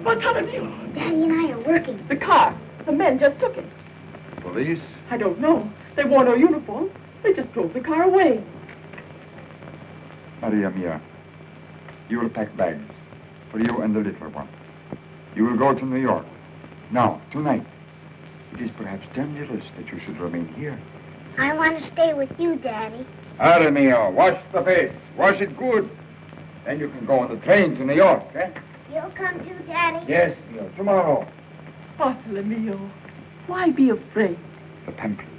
Bartolomeo! Daddy and I are working. The car. The men just took it. Police? I don't know. They wore no uniform. They just drove the car away. Maria Mia, you will pack bags for you and the little one. You will go to New York. Now, tonight. It is perhaps dangerous that you should remain here. I want to stay with you, Daddy. Maria Mia, wash the face. Wash it good. Then you can go on the train to New York, eh? You'll come too, Daddy? Yes, Mia, tomorrow. Bartolomeo, why be afraid? The pamphlets,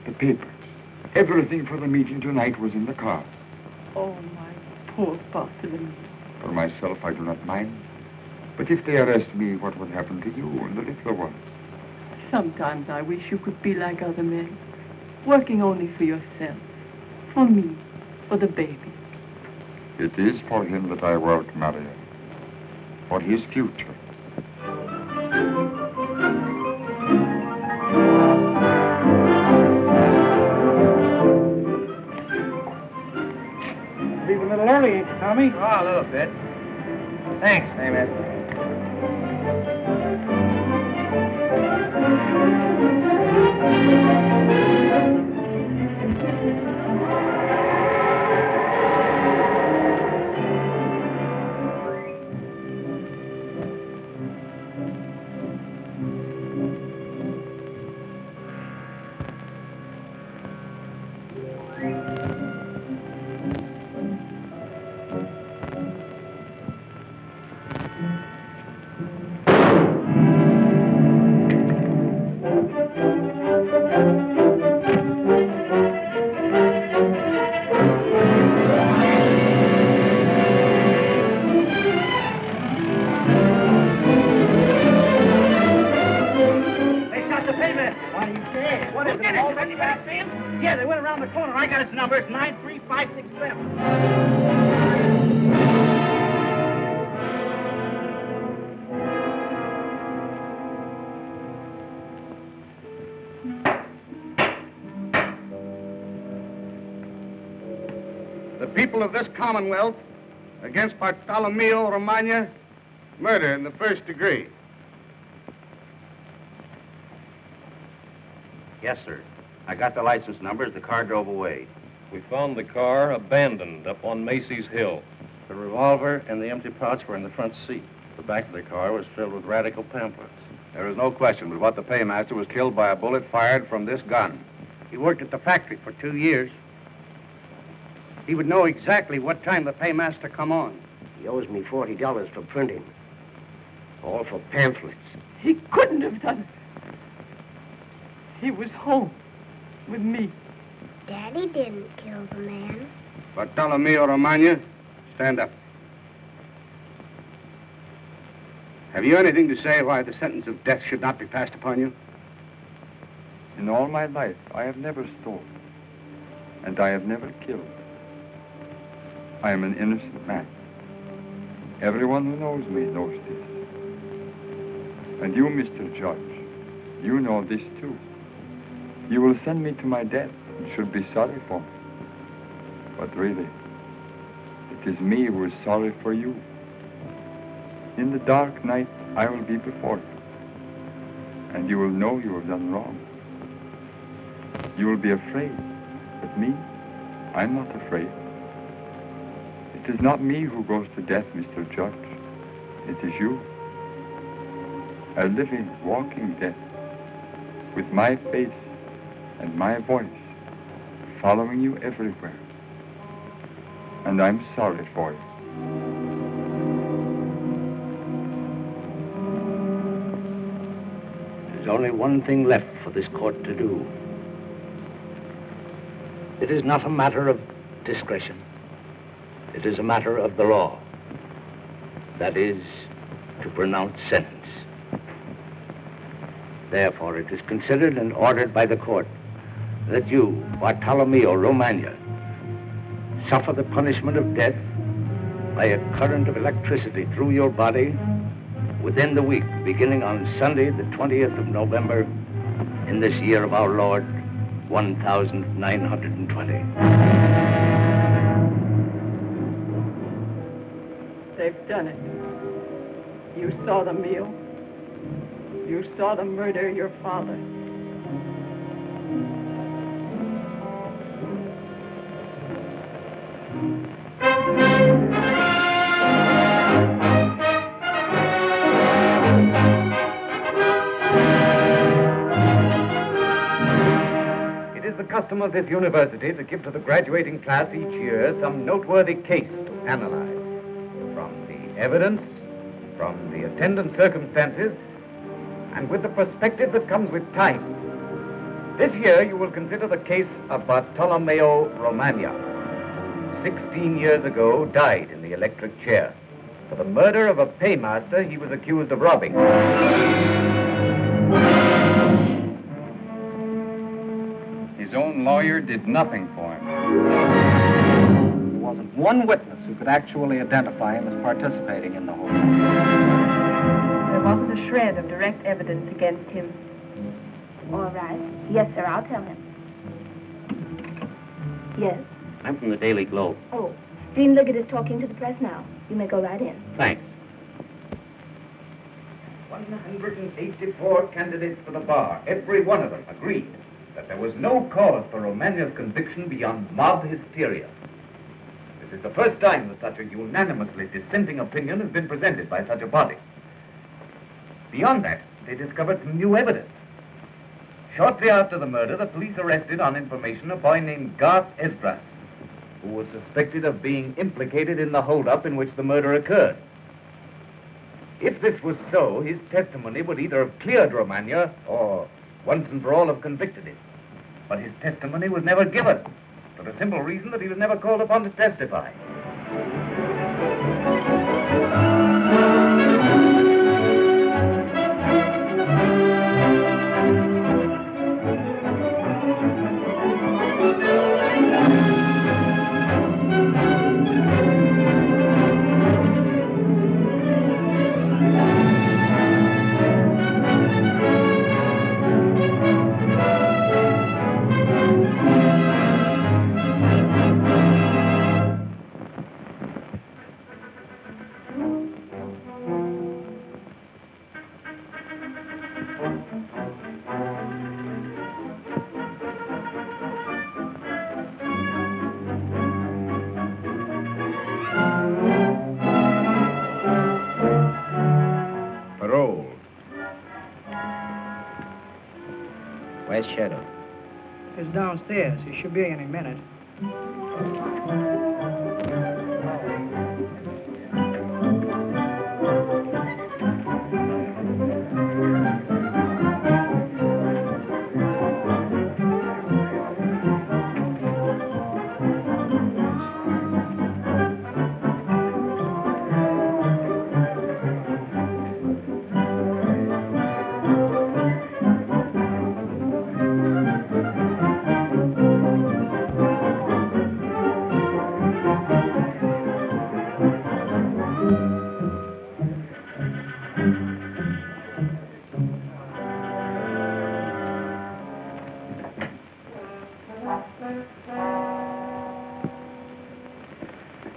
the papers, everything for the meeting tonight was in the car. Oh, my poor Bartolomeo. For myself, I do not mind. But if they arrest me, what would happen to you and the little one? Sometimes I wish you could be like other men, working only for yourself, for me, for the baby. It is for him that I work, Maria, for his future. Leave a little early, ain't you, Tommy? Oh, a little bit. Thanks, Paymaster. Yeah, they went around the corner. I got his number. It's 93567. The people of this Commonwealth against Bartolomeo Romagna, murder in the first degree. Yes, sir. I got the license numbers. The car drove away. We found the car abandoned up on Macy's Hill. The revolver and the empty pouch were in the front seat. The back of the car was filled with radical pamphlets. There is no question but what the paymaster was killed by a bullet fired from this gun. He worked at the factory for 2 years. He would know exactly what time the paymaster come on. He owes me $40 for printing. All for pamphlets. He couldn't have done it. He was home with me. Daddy didn't kill the man. Bartolomeo Romagna, stand up. Have you anything to say why the sentence of death should not be passed upon you? In all my life, I have never stolen, and I have never killed. I am an innocent man. Everyone who knows me knows this. And you, Mr. Judge, you know this too. You will send me to my death and should be sorry for me. But really, it is me who is sorry for you. In the dark night, I will be before you, and you will know you have done wrong. You will be afraid, but me, I'm not afraid. It is not me who goes to death, Mr. Judge. It is you. A living, walking death, with my face and my voice following you everywhere. And I'm sorry for it. There's only one thing left for this court to do. It is not a matter of discretion. It is a matter of the law. That is, to pronounce sentence. Therefore, it is considered and ordered by the court that you, Bartolomeo Romagna, suffer the punishment of death by a current of electricity through your body within the week, beginning on Sunday, the 20th of November, in this year of our Lord, 1920. They've done it. You saw the meal. You saw them murder your father. It is the custom of this university to give to the graduating class each year some noteworthy case to analyze. From the evidence, from the attendant circumstances, and with the perspective that comes with time. This year you will consider the case of Bartolomeo Romagna, who 16 years ago died in the electric chair for the murder of a paymaster he was accused of robbing. His own lawyer did nothing for him. There wasn't one witness who could actually identify him as participating in the whole thing. There wasn't a shred of direct evidence against him. All right. Yes, sir, I'll tell him. Yes? I'm from the Daily Globe. Oh, Dean Liggett is talking to the press now. You may go right in. Thanks. 184 candidates for the bar, every one of them agreed that there was no cause for Romagna's conviction beyond mob hysteria. This is the first time that such a unanimously dissenting opinion has been presented by such a body. Beyond that, they discovered some new evidence. Shortly after the murder, the police arrested on information a boy named Trock Estrella, who was suspected of being implicated in the holdup in which the murder occurred. If this was so, his testimony would either have cleared Romagna or once and for all have convicted him. But his testimony was never given, for the simple reason that he was never called upon to testify. Where's Shadow? He's downstairs. He should be any minute.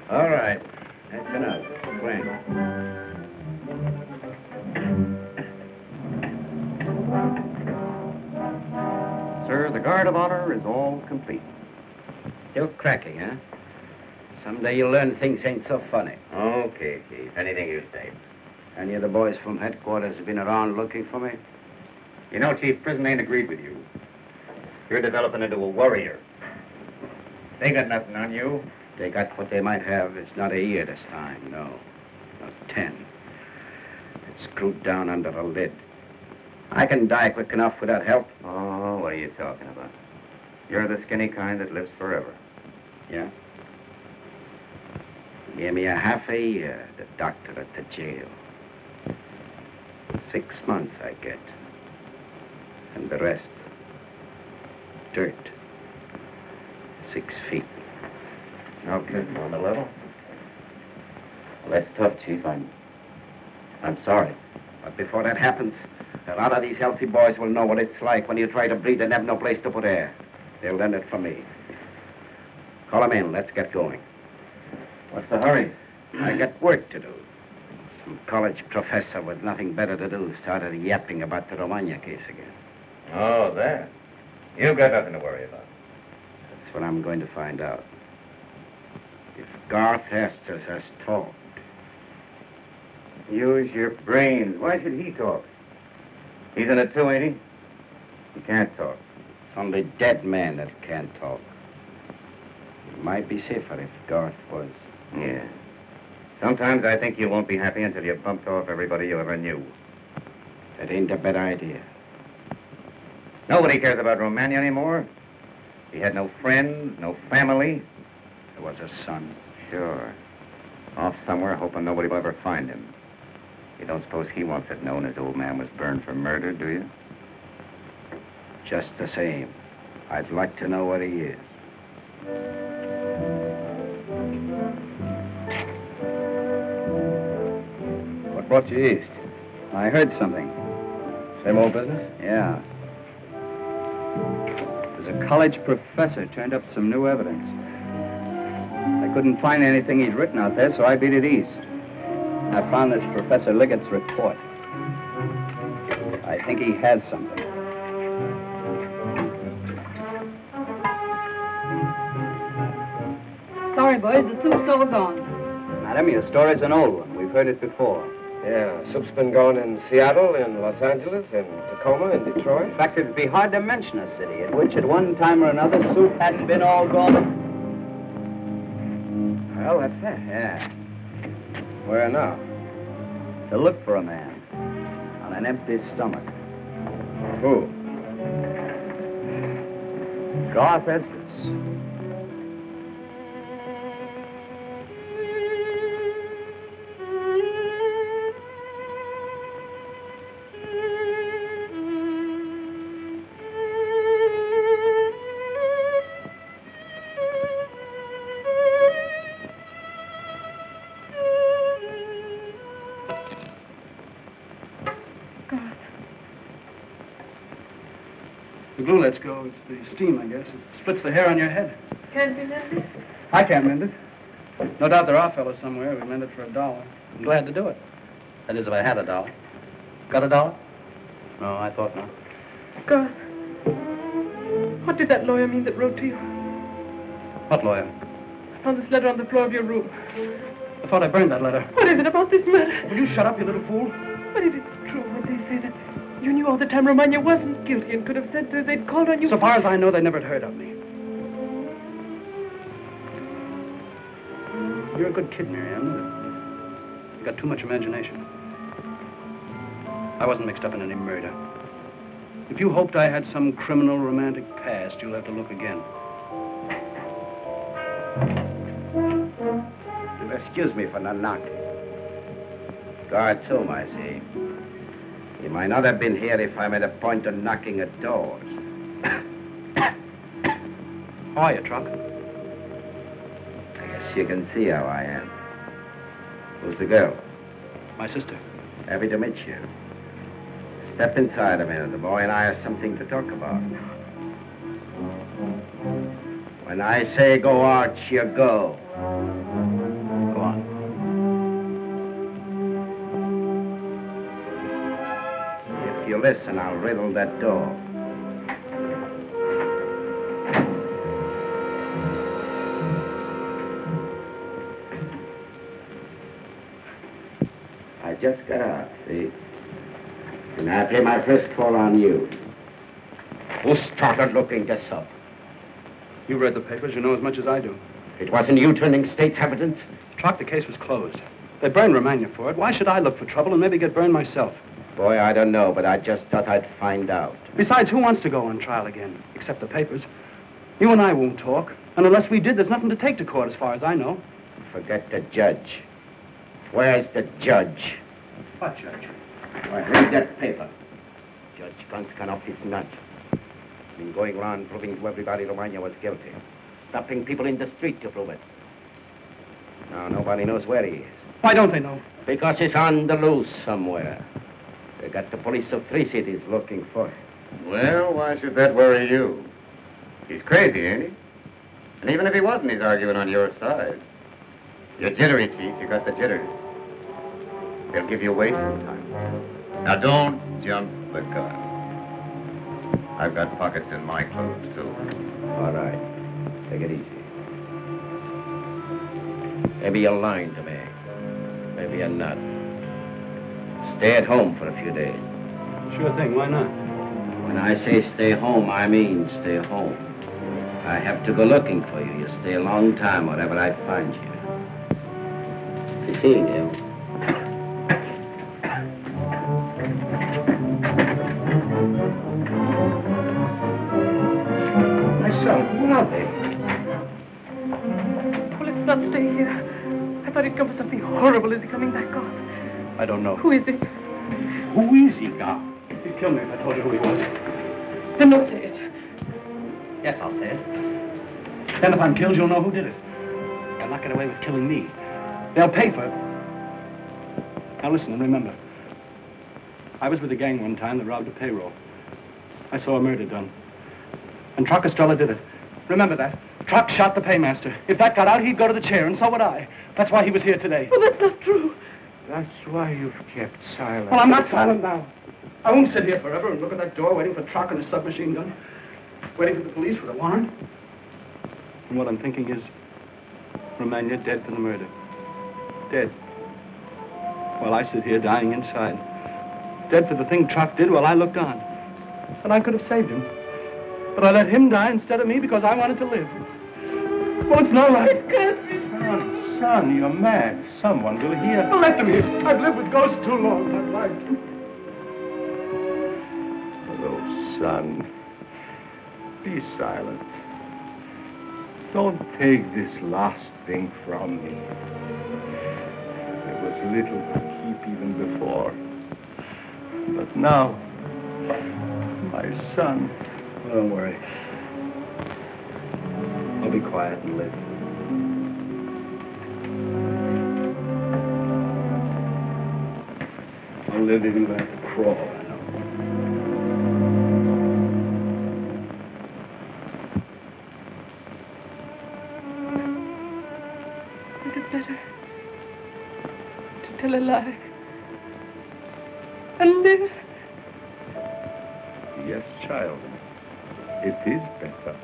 All right. That's enough. Swing. Sir, the guard of honor is all complete. Still cracking, huh? Someday you'll learn things ain't so funny. Okay, Chief. Anything you say. Any of the boys from headquarters have been around looking for me? You know, Chief, prison ain't agreed with you. You're developing into a warrior. They got nothing on you. They got what they might have. It's not a year this time, no. Not 10. It's screwed down under a lid. I can die quick enough without help. Oh, what are you talking about? You're the skinny kind that lives forever. Yeah? Give me a half a year, the doctor at the jail. 6 months I get. And the rest, dirt. 6 feet. Okay, on the level. Well, that's tough, Chief. I'm sorry. But before that happens, a lot of these healthy boys will know what it's like when you try to breathe and have no place to put air. They'll learn it from me. Call them in. Let's get going. What's the hurry? I got work to do. Some college professor with nothing better to do started yapping about the Romagna case again. Oh, that. You've got nothing to worry about. That's what I'm going to find out. If Garth Estes has talked. Use your brains. Why should he talk? He's in it too, ain't he? He can't talk. It's only dead men that can't talk. It might be safer if Garth was. Yeah. Sometimes I think you won't be happy until you've bumped off everybody you ever knew. That ain't a bad idea. Nobody cares about Romagna anymore. He had no friends, no family. There was a son. Sure. Off somewhere, hoping nobody will ever find him. You don't suppose he wants it known his old man was burned for murder, do you? Just the same, I'd like to know where he is. What brought you east? I heard something. Same old business? Yeah. There's a college professor turned up some new evidence. I couldn't find anything he'd written out there, so I beat it east. I found this Professor Liggett's report. I think he has something. Sorry, boys, the soup's all gone. Madam, your story's an old one. We've heard it before. Yeah, soup's been gone in Seattle, in Los Angeles, in Tacoma, in Detroit. In fact, it'd be hard to mention a city in which at one time or another soup hadn't been all gone. Well, that's it. Yeah. Where now? To look for a man on an empty stomach. Who? Garth Estes. The glue lets go. It's the steam, I guess. It splits the hair on your head. Can't you mend it? I can't mend it. No doubt there are fellows somewhere who'd mend it for $1. I'm glad to do it. That is, if I had $1. Got $1? No, I thought not. Garth, what did that lawyer mean that wrote to you? What lawyer? I found this letter on the floor of your room. I thought I burned that letter. What is it about this murder? Will you shut up, you little fool? But if it's true what they say that you knew all the time Romagna wasn't guilty and could have said that they'd called on you... So far as I know, they never had heard of me. You're a good kid, Miriam, but you got too much imagination. I wasn't mixed up in any murder. If you hoped I had some criminal romantic past, you'll have to look again. You'll excuse me for not knocking. Guard's home, I see. He might not have been here if I made a point of knocking at doors. How are you, Trock? I guess you can see how I am. Who's the girl? My sister. Happy to meet you. Step inside a minute. The boy and I have something to talk about. When I say go out, you go. Go on. If you listen, I'll riddle that door. I just got out, see? And I pay my first call on you. Who started looking this up? You read the papers. You know as much as I do. It wasn't you turning state's evidence? Trock, the case was closed. They burned Romagna for it. Why should I look for trouble and maybe get burned myself? Boy, I don't know, but I just thought I'd find out. Besides, who wants to go on trial again? Except the papers. You and I won't talk. And unless we did, there's nothing to take to court as far as I know. Forget the judge. Where's the judge? What judge? Why, read that paper. Judge Gunskun off his nuts. Been going around proving to everybody Romagna was guilty. Stopping people in the street to prove it. Now, nobody knows where he is. Why don't they know? Because he's on the loose somewhere. They got the police of 3 cities looking for him. Well, why should that worry you? He's crazy, ain't he? And even if he wasn't, he's arguing on your side. You're jittery, Chief. You got the jitters. They'll give you away sometime. Now, don't jump the gun. I've got pockets in my clothes, too. All right. Take it easy. Maybe you're lying to me. Maybe you're not. Stay at home for a few days. Sure thing, why not? When I say stay home, I mean stay home. I have to go looking for you. You stay a long time wherever I find you. Be seeing you. My son, who are they? Well, let's not stay here. I thought he'd come for something horrible. Is he coming back on? I don't know. Who is he? Who is he, Gar? He'd kill me if I told you who he was. Then don't say it. Yes, I'll say it. Then if I'm killed, you'll know who did it. They'll not get away with killing me. They'll pay for it. Now listen and remember. I was with a gang one time that robbed a payroll. I saw a murder done. And Trock Estrella did it. Remember that. Trock shot the paymaster. If that got out, he'd go to the chair, and so would I. That's why he was here today. Well, that's not true. That's why you've kept silent. Well, I'm not silent now. I won't sit here forever and look at that door waiting for Trock and his submachine gun. Waiting for the police with a warrant. And what I'm thinking is, Romagna dead for the murder. Dead. While I sit here dying inside. Dead for the thing Trock did while I looked on. And I could have saved him. But I let him die instead of me because I wanted to live. Well, it's no life. It can't be. Son, you're mad. Someone will hear. Well, let them hear. I've lived with ghosts too long in my life. Oh, son. Be silent. Don't take this last thing from me. There was little to keep even before. But now, my son. Well, don't worry. I'll be quiet and live. I'll live even if I have to crawl, I know. Isn't it better to tell a lie and live? Yes, child. It is better.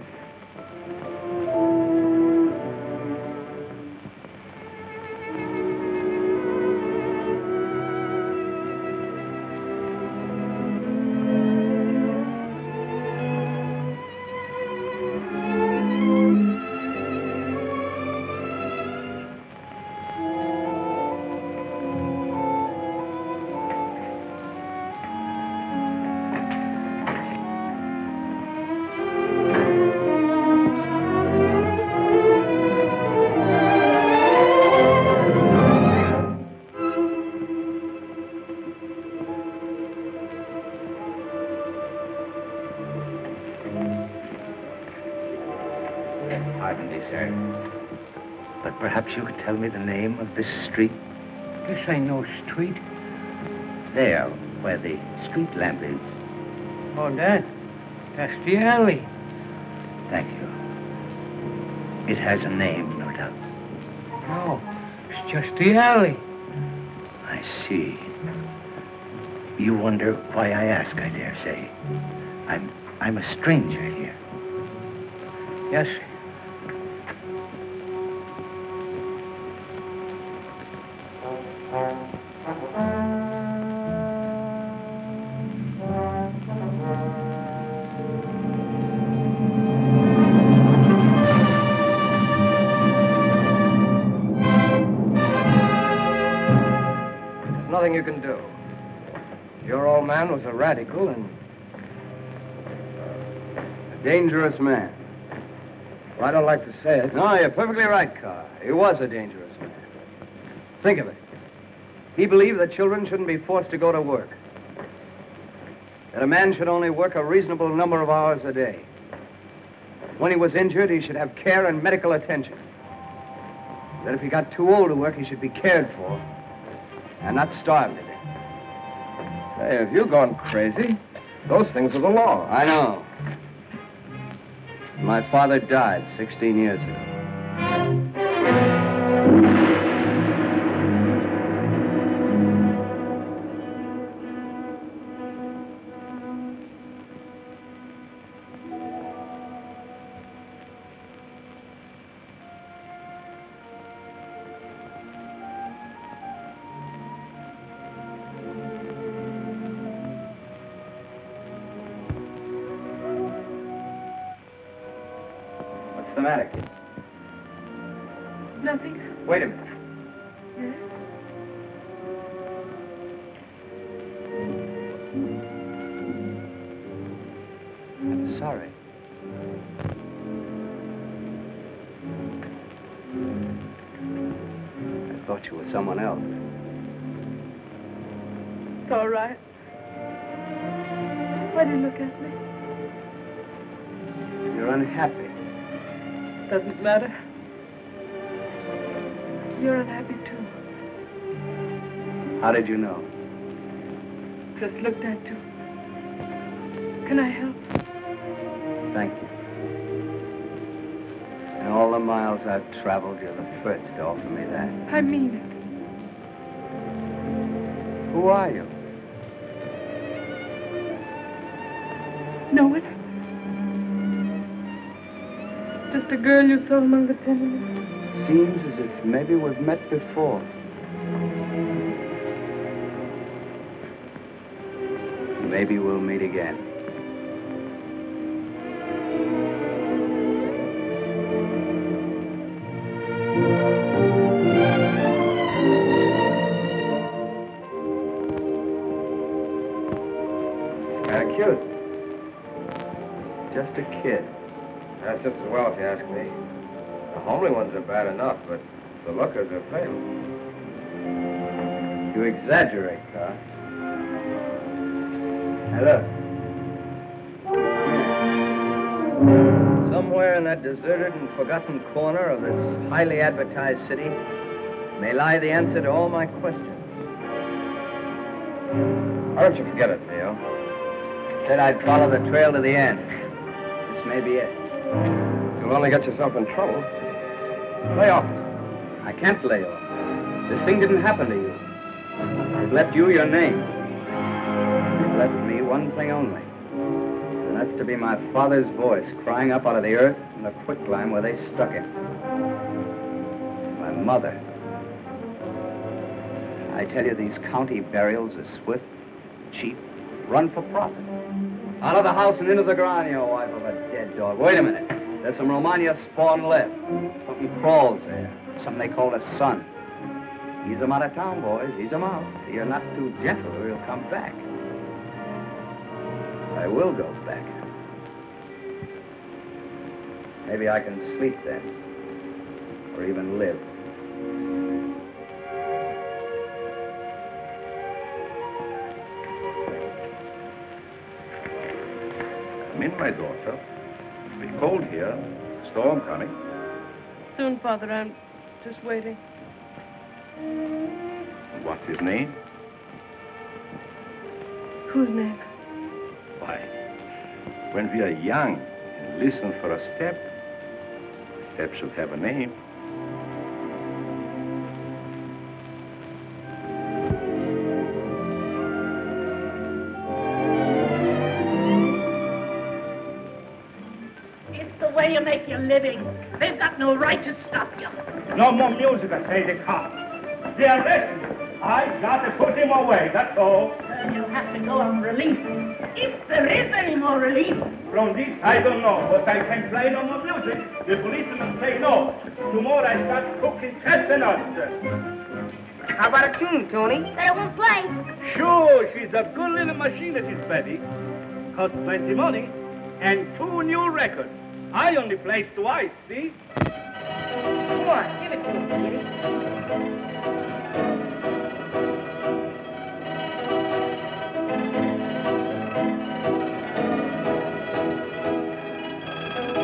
Pardon me, sir. But perhaps you could tell me the name of this street? This ain't no street. There, where the street lamp is. Oh, that's the alley. Thank you. It has a name, no doubt. No, it's just the alley. I see. You wonder why I ask, I dare say. I'm a stranger here. Yes. There's nothing you can do. Your old man was a radical and a dangerous man. Well, I don't like to say it. No, you're perfectly right, Carr. He was a dangerous man. Think of it. He believed that children shouldn't be forced to go to work. That a man should only work a reasonable number of hours a day. When he was injured, he should have care and medical attention. That if he got too old to work, he should be cared for and not starved to death. Hey, have you gone crazy? Those things are the law. I know. My father died 16 years ago. matter, kid? Nothing. Wait a minute. Yes? I'm sorry. I thought you were someone else. It's all right. Why do you look at me? You're unhappy. Doesn't matter. You're unhappy too. How did you know? Just looked at you. Can I help? Thank you. In all the miles I've traveled, you're the first to offer me that. I mean it. Who are you? No one? Just a girl you saw among the tenements. Seems as if maybe we've met before. Maybe we'll meet again. Cute. Just a kid. That's just as well if you ask me. The homely ones are bad enough, but the lookers are fatal. You exaggerate, Carl. Now look. Somewhere in that deserted and forgotten corner of this highly advertised city may lie the answer to all my questions. Why don't you forget it, Theo? Said I'd follow the trail to the end. This may be it. You'll only get yourself in trouble. Lay off. I can't lay off. This thing didn't happen to you. It left you your name. It left me one thing only. And that's to be my father's voice crying up out of the earth in the quicklime where they stuck him. My mother. I tell you, these county burials are swift, cheap, run for profit. Out of the house and into the ground, you wife of a dead dog. Wait a minute. There's some Romagna spawn left. Something crawls there. Something they call a son. Ease him out of town, boys. Ease him out. You're not too gentle or he'll come back. I will go back. Maybe I can sleep then. Or even live. Come in, my daughter. It's been cold here. Storm coming. Soon, Father. I'm just waiting. What's his name? Whose name? Why, when we are young and listen for a step, the step should have a name. Way you make your living. They've got no right to stop you. No more music, I say, the cops. They arrested you. I got to put him away, that's all. Then you'll have to go on relief. If there is any more relief. From this, I don't know, but I can play no more music. The policemen say no. Tomorrow I start cooking chestnuts. How about a tune, Tony? But it won't play. Sure, she's a good little machine, that is, Betty. Cost plenty money and 2 new records. I only played twice, see? Come on, give it to me, Kitty.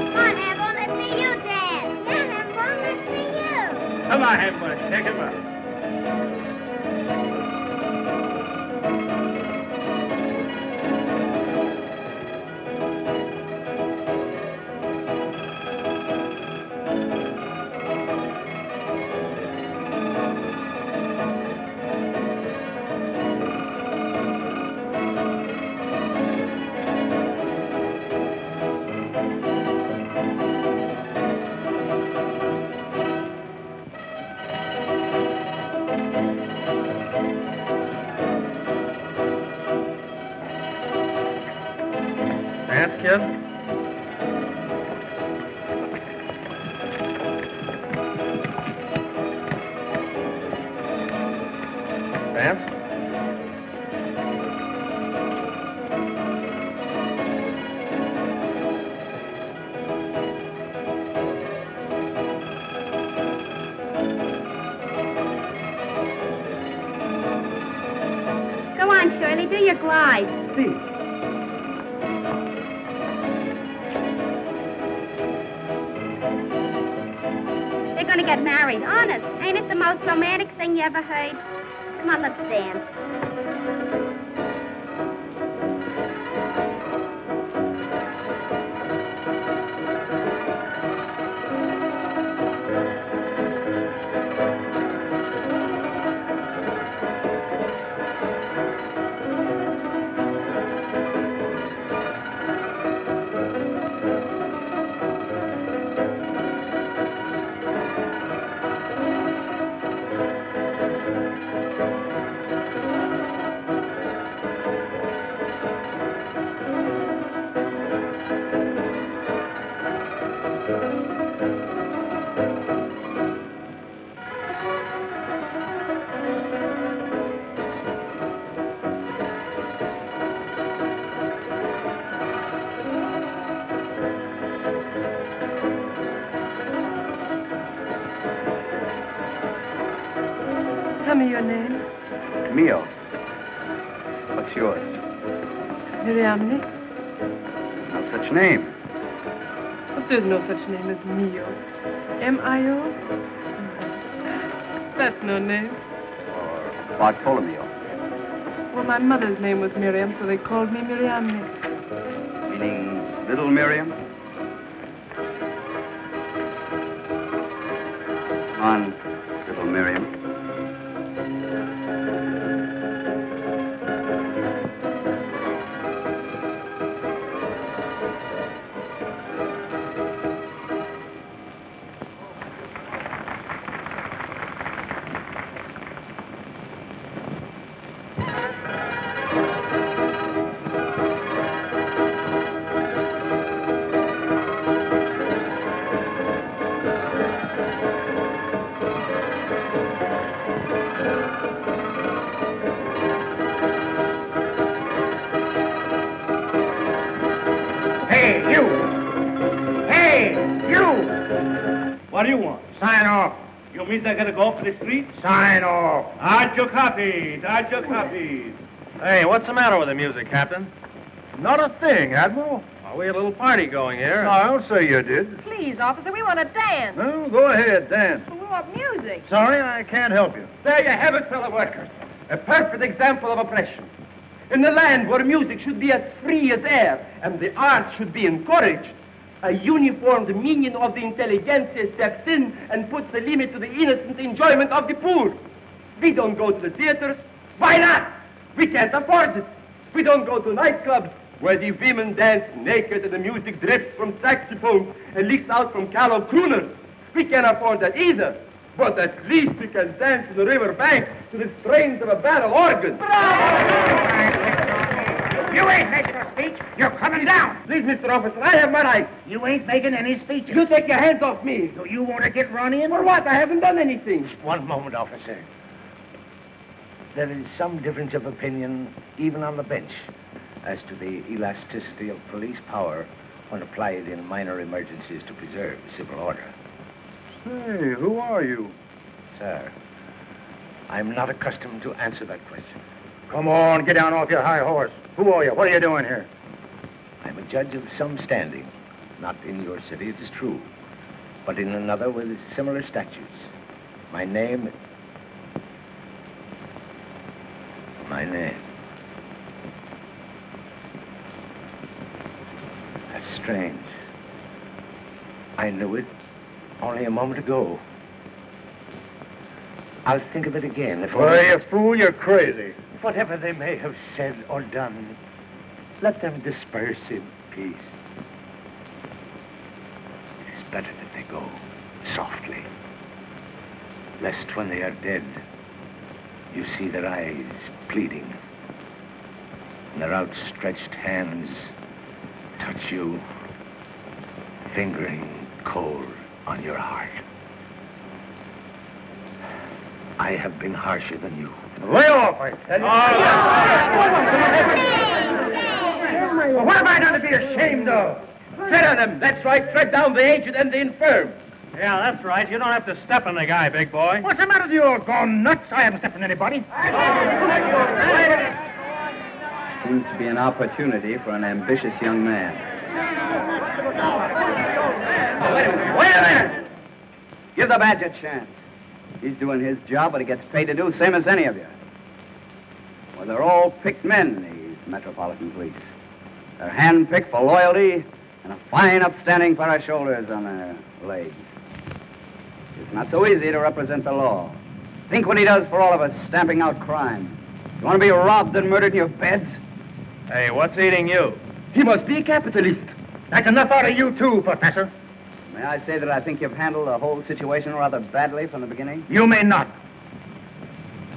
Come on, Hannibal, let's see you dance. Yeah, Hannibal, let's see you. Come on, Hannibal, take him out. Kid? Hey, do your glide. See. They're going to get married. Honest. Ain't it the most romantic thing you ever heard? Come on, let's dance. Tell me your name. Mio. What's yours? Miriamne. No such name. But there's no such name as Mio. M-I-O? That's no name. Or Bartolomeo. Well, my mother's name was Miriam, so they called me Miriamne. Meaning Little Miriam? On Little Miriam. What do you want? Sign off. You mean I gotta go off to the street? Sign off. Add your copies. Add your copies. Hey, what's the matter with the music, Captain? Not a thing, Admiral. Oh, we had a little party going here. No, I'll say you did. Please, officer, we want to dance. No, go ahead, dance. We want music. Sorry, I can't help you. There you have it, fellow workers. A perfect example of oppression. In a land where music should be as free as air and the arts should be encouraged, a uniformed minion of the intelligentsia steps in and puts the limit to the innocent enjoyment of the poor. We don't go to the theaters. Why not? We can't afford it. We don't go to nightclubs where the women dance naked and the music drips from saxophones and leaks out from callow crooners. We can't afford that either. But at least we can dance in the river bank to the strains of a barrel organ. You ain't making a speech. You're coming down. Please, Mr. Officer, I have my rights. You ain't making any speeches. You take your hands off me. Do you want to get run in? For what? I haven't done anything. One moment, officer. There is some difference of opinion, even on the bench, as to the elasticity of police power when applied in minor emergencies to preserve civil order. Hey, who are you? Sir, I'm not accustomed to answer that question. Come on, get down off your high horse. Who are you? What are you doing here? I'm a judge of some standing. Not in your city, it is true, but in another with similar statutes. My name... That's strange. I knew it only a moment ago. I'll think of it again if... Why, you fool, you're crazy. Whatever they may have said or done, let them disperse in peace. It is better that they go softly, lest when they are dead, you see their eyes pleading, and their outstretched hands touch you, fingering cold on your heart. I have been harsher than you. Lay off, I tell you. Well, what am I done to be ashamed of? Tread on them. That's right. Tread down the aged and the infirm. Yeah, that's right. You don't have to step on the guy, big boy. What's the matter with you? All gone nuts? I haven't stepped on anybody. Seems to be an opportunity for an ambitious young man. Wait a minute! Give the badge a chance. He's doing his job, but he gets paid to do, same as any of you. Well, they're all picked men, these Metropolitan Police. They're hand-picked for loyalty and a fine, upstanding pair of shoulders on their legs. It's not so easy to represent the law. Think what he does for all of us, stamping out crime. You want to be robbed and murdered in your beds? Hey, what's eating you? He must be a capitalist. That's enough out of you, too, Professor. May I say that I think you've handled the whole situation rather badly from the beginning? You may not.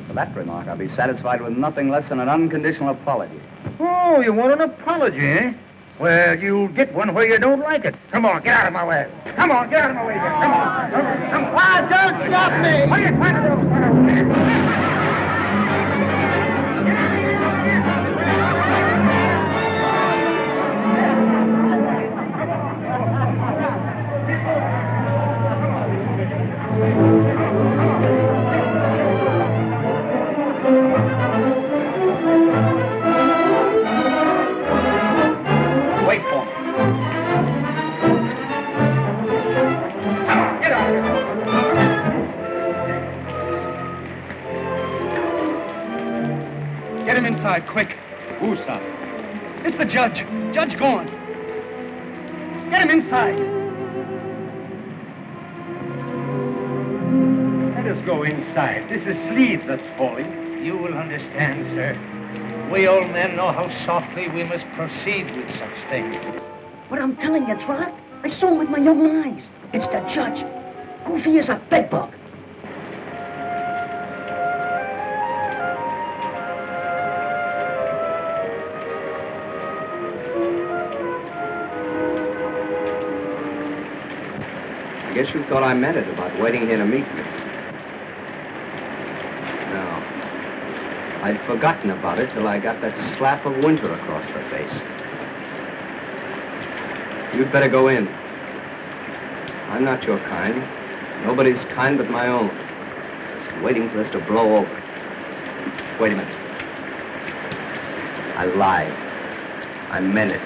For that remark, I'll be satisfied with nothing less than an unconditional apology. Oh, you want an apology, eh? Well, you'll get one where you don't like it. Come on, get out of my way. Come on, get out of my way. Come on. Come on. Why, don't stop me. What are you trying to do? Wait for me. Come on, get out. Get him inside, quick. Who's that? It's the judge. Judge gone. Get him inside. Let us go inside. This is sleep that's falling. You will understand, sir. We old men know how softly we must proceed with such things. But I'm telling you, Trock, I saw him with my own eyes. It's the judge. Goofy is a bedbug. I guess you thought I meant it about waiting here to meet me. No. I'd forgotten about it till I got that slap of winter across the face. You'd better go in. I'm not your kind. Nobody's kind but my own. Just waiting for this to blow over. Wait a minute. I lied. I meant it.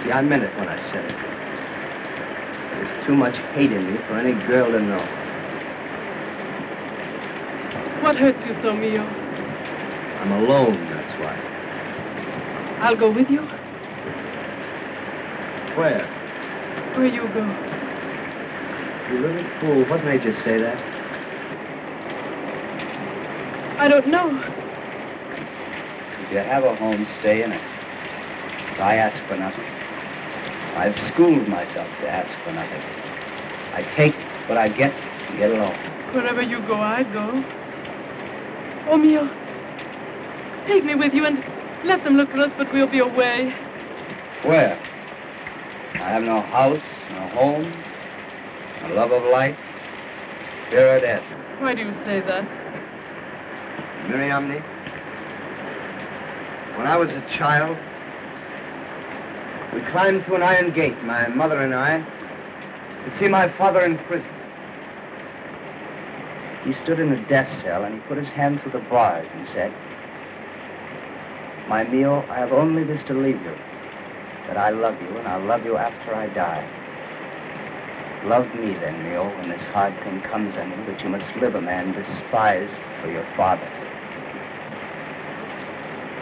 See, I meant it when I said it. There's too much hate in me for any girl to know. What hurts you so, Mio? I'm alone, that's why. I'll go with you. Where? Where you go. You little fool. What made you say that? I don't know. If you have a home, stay in it. I ask for nothing. I've schooled myself to ask for nothing. I take what I get and get along. Wherever you go, I'd go. Oh, Mio, take me with you and let them look for us, but we'll be away. Where? I have no house, no home, no love of life, fear or death. Why do you say that? Miriamne, when I was a child, we climbed through an iron gate, my mother and I, to see my father in prison. He stood in a death cell and he put his hand through the bars and said, "My Mio, I have only this to leave you, that I love you and I'll love you after I die. Love me then, Mio, when this hard thing comes on you that you must live a man despised for your father.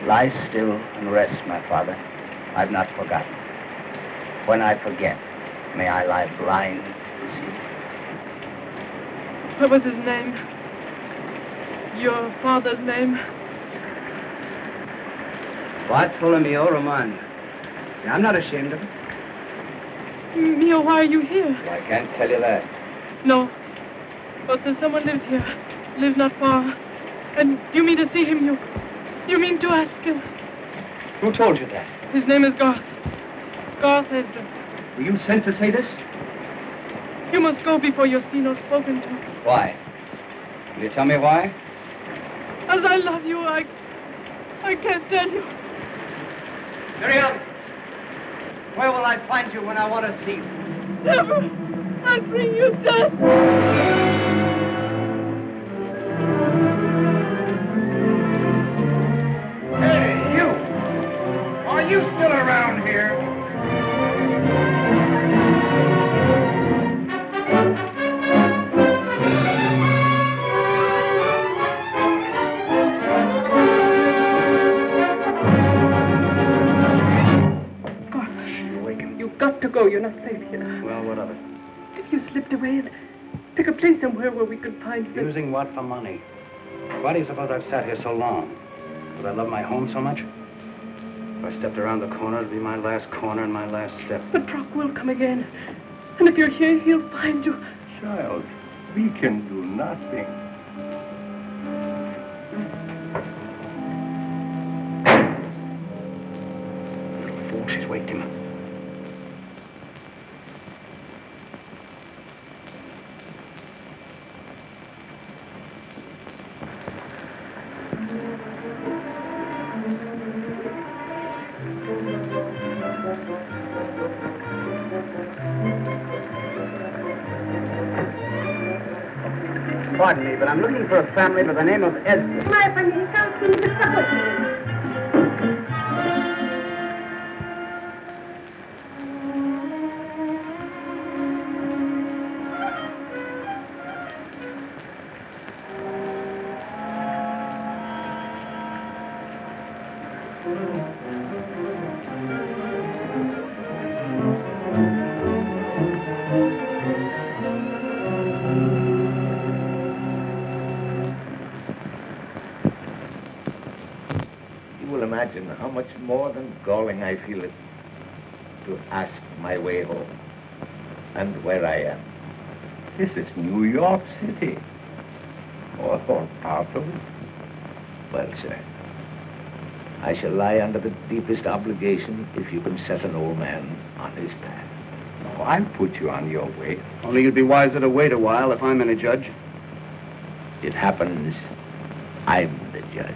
Lie still and rest, my father. I've not forgotten. When I forget, may I lie blind as you." What was his name? Your father's name? Bartolomeo Romagna. I'm not ashamed of it. Mio, why are you here? Well, I can't tell you that. No. But there's someone lives here. Lives not far. And you mean to see him? You mean to ask him? Who told you that? His name is Garth. Garth Esdra. Were you sent to say this? You must go before you're seen or spoken to. Why? Will you tell me why? As I love you, I can't tell you. Miriam, where will I find you when I want to see you? Never. I'll bring you death. go. You're not safe here. Well, what of it? If you slipped away and pick a place somewhere where we could find you. Using what for money? Why do you suppose I've sat here so long? Because I love my home so much? If I stepped around the corner, it'd be my last corner and my last step. But Trock will come again. And if you're here, he'll find you. Child, we can do nothing. Little fool, she's waked him. Pardon me, but I'm looking for a family by the name of Esmond. Imagine how much more than galling I feel it to ask my way home and where I am. This is New York City. Or part of it. Well, sir, I shall lie under the deepest obligation if you can set an old man on his path. Oh, I'll put you on your way. Only you'd be wiser to wait a while if I'm any judge. It happens I'm the judge.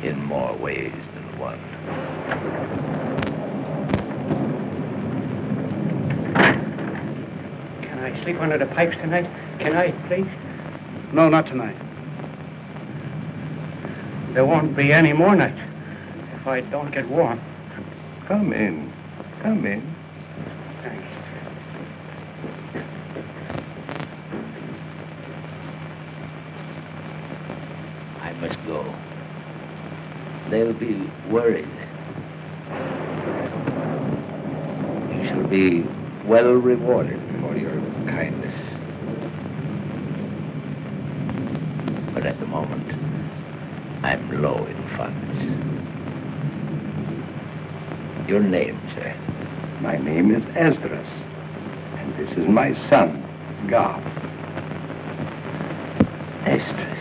In more ways than one. Can I sleep under the pipes tonight? Can I, please? No, not tonight. There won't be any more nights if I don't get warm. Come in. Come in. Thanks. I must go. They'll be worried. You shall be well rewarded for your kindness. But at the moment, I'm low in funds. Your name, sir? My name is Esdras, and this is my son, Garth. Esdras.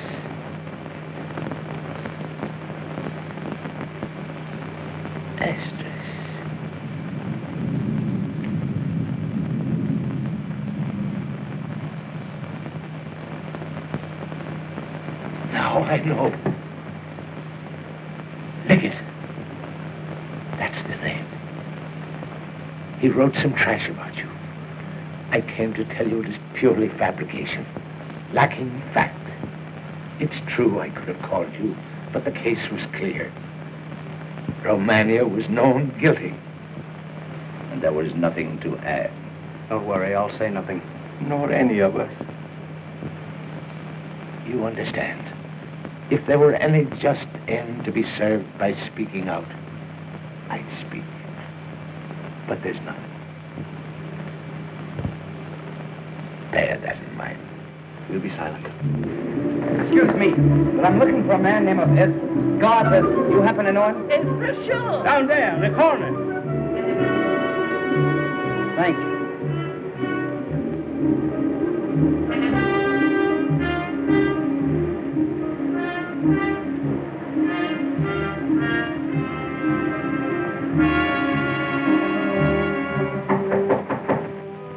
Now I know. Liggett. That's the name. He wrote some trash about you. I came to tell you it is purely fabrication, lacking fact. It's true I could have called you, but the case was clear. Romagna was known guilty, and there was nothing to add. Don't worry, I'll say nothing. Nor any of us. You understand. If there were any just end to be served by speaking out, I'd speak. But there's none. Bear that in mind. We'll be silent. Excuse me, but I'm looking for a man named Esmond. God, Esmond. You happen to know him? Esmond, sure. Down there, in the corner. Thank you.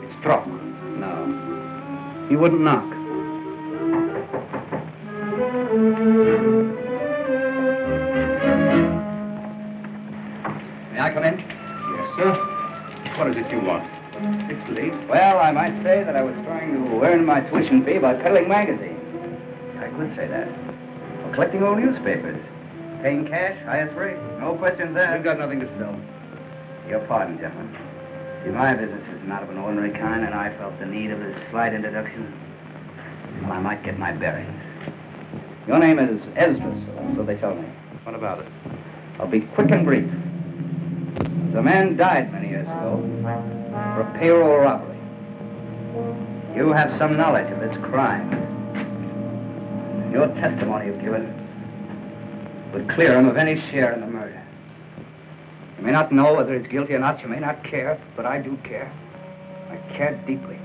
It's Trock. No. He wouldn't knock. May I come in? Yes, sir. What is it you want? It's late. Well, I might say that I was trying to earn my tuition fee by peddling magazines. I could say that. Or collecting old newspapers. Paying cash, highest rate. No questions asked. We've got nothing to sell. Your pardon, gentlemen. See, my business is not of an ordinary kind, and I felt the need of a slight introduction. Well, I might get my bearings. Your name is Esdras, so they tell me. What about it? I'll be quick and brief. The man died many years ago for a payroll robbery. You have some knowledge of this crime. Your testimony you've given would clear him of any share in the murder. You may not know whether he's guilty or not. You may not care, but I do care. I care deeply.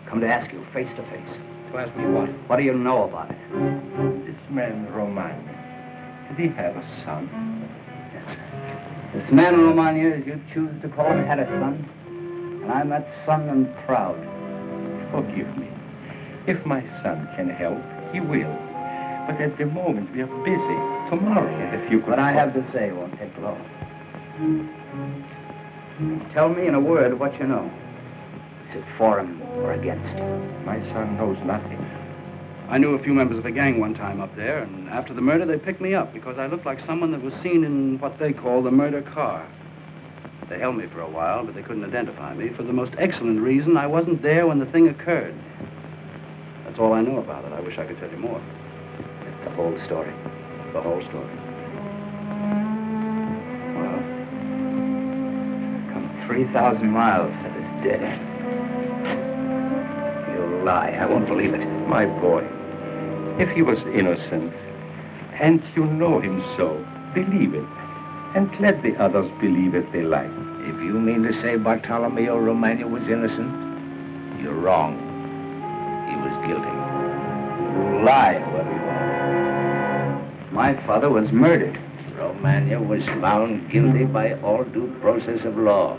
Come to ask you face to face. To ask me what? What do you know about it? This man, Romagna, did he have a son? Yes, sir. This man, Romagna, as you choose to call him, had a son. And I'm that son and proud. Forgive me. If my son can help, he will. But at the moment, we are busy. Tomorrow, if you could... What I have to say won't take long. Tell me in a word what you know. Is it for him or against him? My son knows nothing. I knew a few members of a gang one time up there, and after the murder, they picked me up because I looked like someone that was seen in what they call the murder car. They held me for a while, but they couldn't identify me for the most excellent reason. I wasn't there when the thing occurred. That's all I know about it. I wish I could tell you more. The whole story. The whole story. Well, come 3,000 miles to this dead end. You lie. I won't believe it. My boy, if he was innocent, and you know him so, believe it. And let the others believe if they like. If you mean to say Bartolomeo Romagna was innocent, you're wrong. He was guilty. You lie, whoever you are. My father was murdered. Romagna was found guilty by all due process of law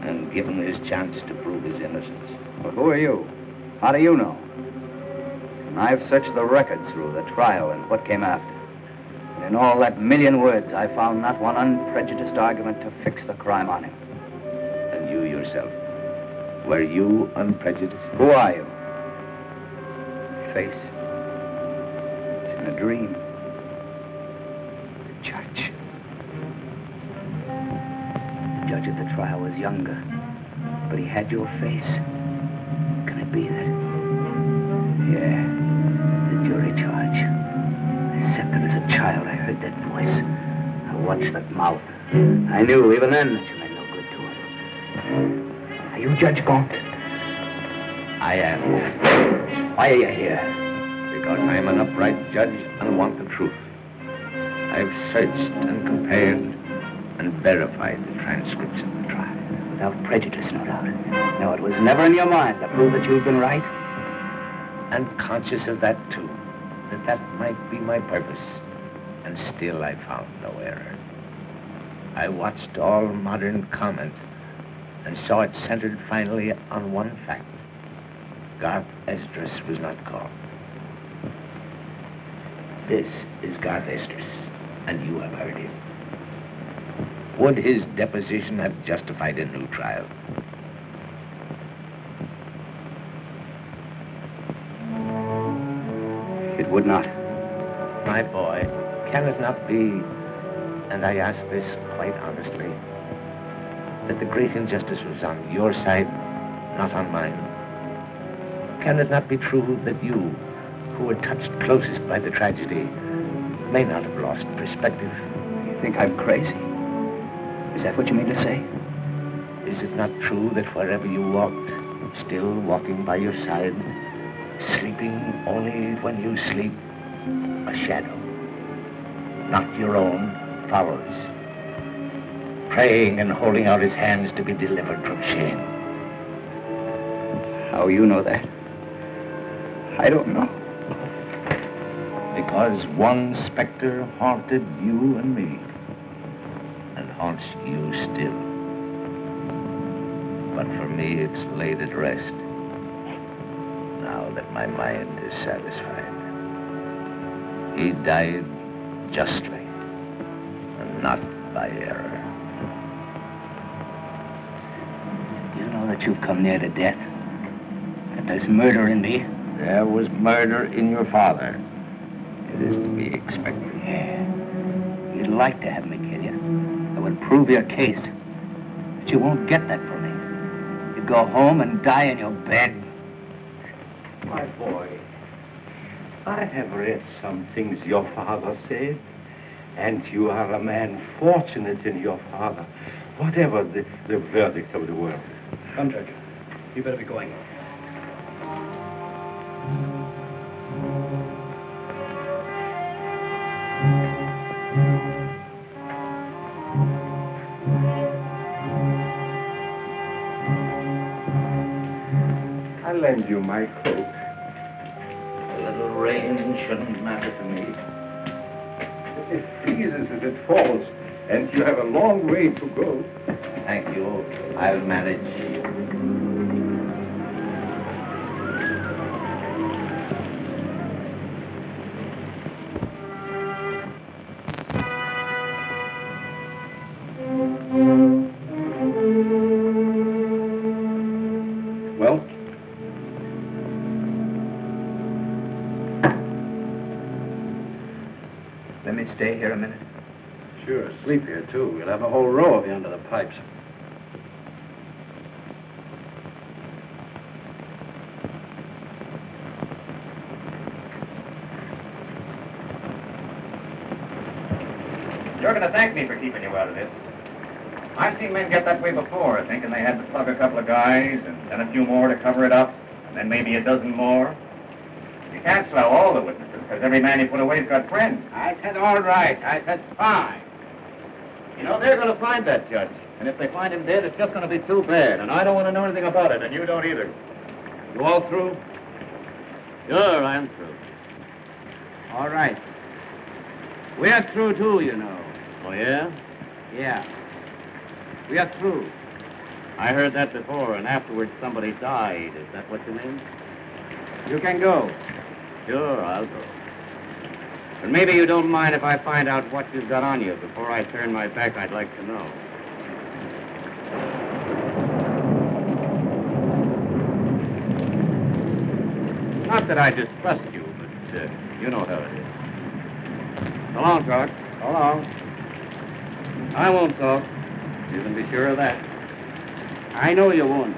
and given his chance to prove his innocence. Well, who are you? How do you know? I've searched the records through the trial and what came after. And in all that million words, I found not one unprejudiced argument to fix the crime on him. And you yourself, were you unprejudiced? Who are you? Face. It's in a dream. The judge. The judge at the trial was younger, but he had your face. Can it be that? Yeah, the jury charge. Second as a child, I heard that voice. I watched that mouth. I knew even then that you meant no good to him. Are you Judge Gaunt? I am. Why are you here? Because I am an upright judge and want the truth. I've searched and compared and verified the transcripts of the trial. Without prejudice, no doubt. No, it was never in your mind to prove that you've been right. And conscious of that, too. That might be my purpose, and still I found no error. I watched all modern comment and saw it centered finally on one fact. Garth Esdras was not called. This is Garth Esdras, and you have heard him. Would his deposition have justified a new trial? It would not. My boy, can it not be, and I ask this quite honestly, that the great injustice was on your side, not on mine? Can it not be true that you, who were touched closest by the tragedy, may not have lost perspective? You think I'm crazy? Is that what you mean to say? Is it not true that wherever you walked, still walking by your side, sleeping only when you sleep, a shadow, not your own, follows, praying and holding out his hands to be delivered from shame? How you know that? I don't know. Because one specter haunted you and me, and haunts you still. But for me, it's laid at rest, now that my mind is satisfied. He died justly, and not by error. You know that you've come near to death, that there's murder in me. There was murder in your father. It is to be expected. Yeah. You'd like to have me kill you. I would prove your case. But you won't get that from me. You go home and die in your bed. My boy, I have read some things your father said, And you are a man fortunate in your father, whatever the verdict of the world. Come, Judge. You better be going. I'll lend you my coat. A little rain shouldn't matter to me. It freezes as it falls, and you have a long way to go. Thank you. I'll manage. Well? Let me stay here a minute. Sure, sleep here, too. We'll have a whole row of you under the pipes. You're going to thank me for keeping you out of this. I've seen men get that way before, thinking they had to plug a couple of guys and then a few more to cover it up, and then maybe a dozen more. You can't slow all the witnesses, because every man you put away's got friends. I said all right. I said fine. You know, they're going to find that judge. And if they find him dead, it's just going to be too bad. And I don't want to know anything about it, and you don't either. You all through? Sure, I'm through. All right. We're through, too, you know. Oh, yeah? Yeah. We are through. I heard that before, and afterwards somebody died. Is that what you mean? You can go. Sure, I'll go. But maybe you don't mind if I find out what you've got on you before I turn my back. I'd like to know. Not that I distrust you, but you know how it is. So long, Trock. So long. I won't talk. You can be sure of that. I know you won't.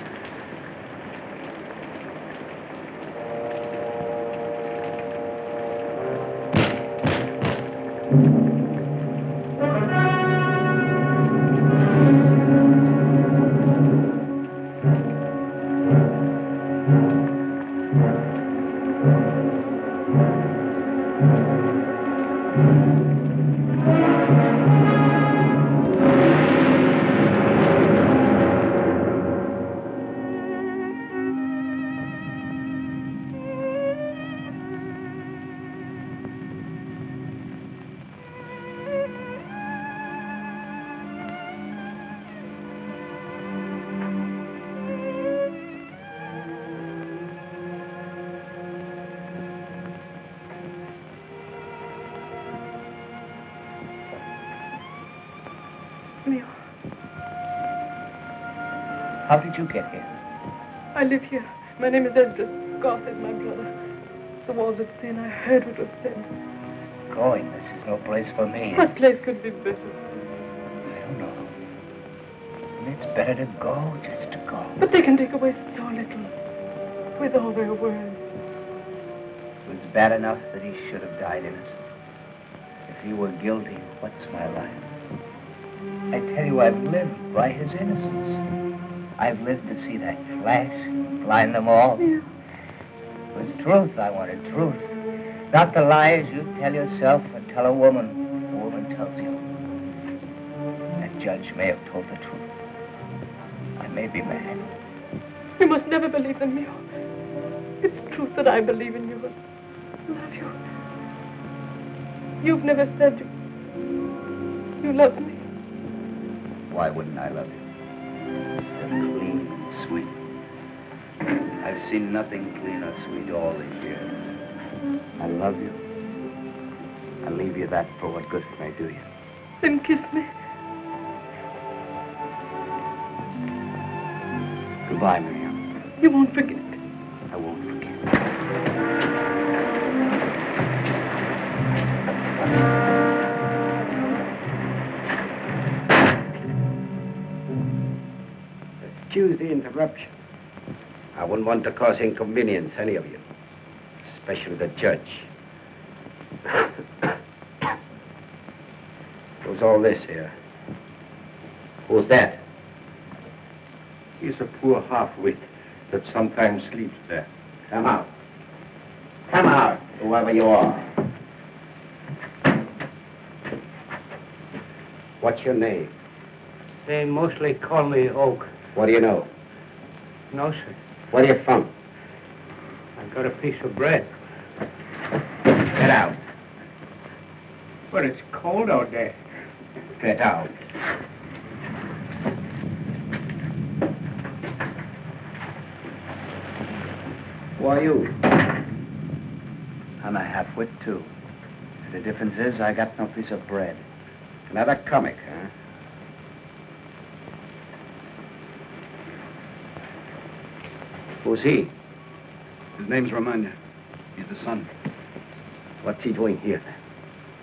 How did you get here? I live here. My name is Esdras. Garth is my brother. The walls of sin. I heard what was said. Going. This is no place for me. What place could be better? I don't know. It's better to go, just to go. But they can take away so little. With all their words. It was bad enough that he should have died innocent. If he were guilty, what's my life? I tell you, I've lived by his innocence. I've lived to see that flash, blind them all. Yeah. It was truth I wanted, truth. Not the lies you tell yourself or tell a woman tells you. That judge may have told the truth. I may be mad. You must never believe in me. It's truth that I believe in you and love you. You've never said you love me. Why wouldn't I love you? You're clean, sweet. I've seen nothing clean or sweet all these years. I love you. I'll leave you that for what good it may do you. Then kiss me. Goodbye, Miriam. You won't forget. I won't forget. Excuse the interruption. I wouldn't want to cause inconvenience, any of you. Especially the judge. Who's all this here? Who's that? He's a poor half-wit that sometimes sleeps there. Come out. Come out, whoever you are. What's your name? They mostly call me Oak. What do you know? No, sir. Where are you from? I got a piece of bread. Get out. But it's cold out there. Get out. Who are you? I'm a half-wit, too. The difference is I got no piece of bread. Another comic, huh? Who's he? His name's Romagna. He's the son. What's he doing here?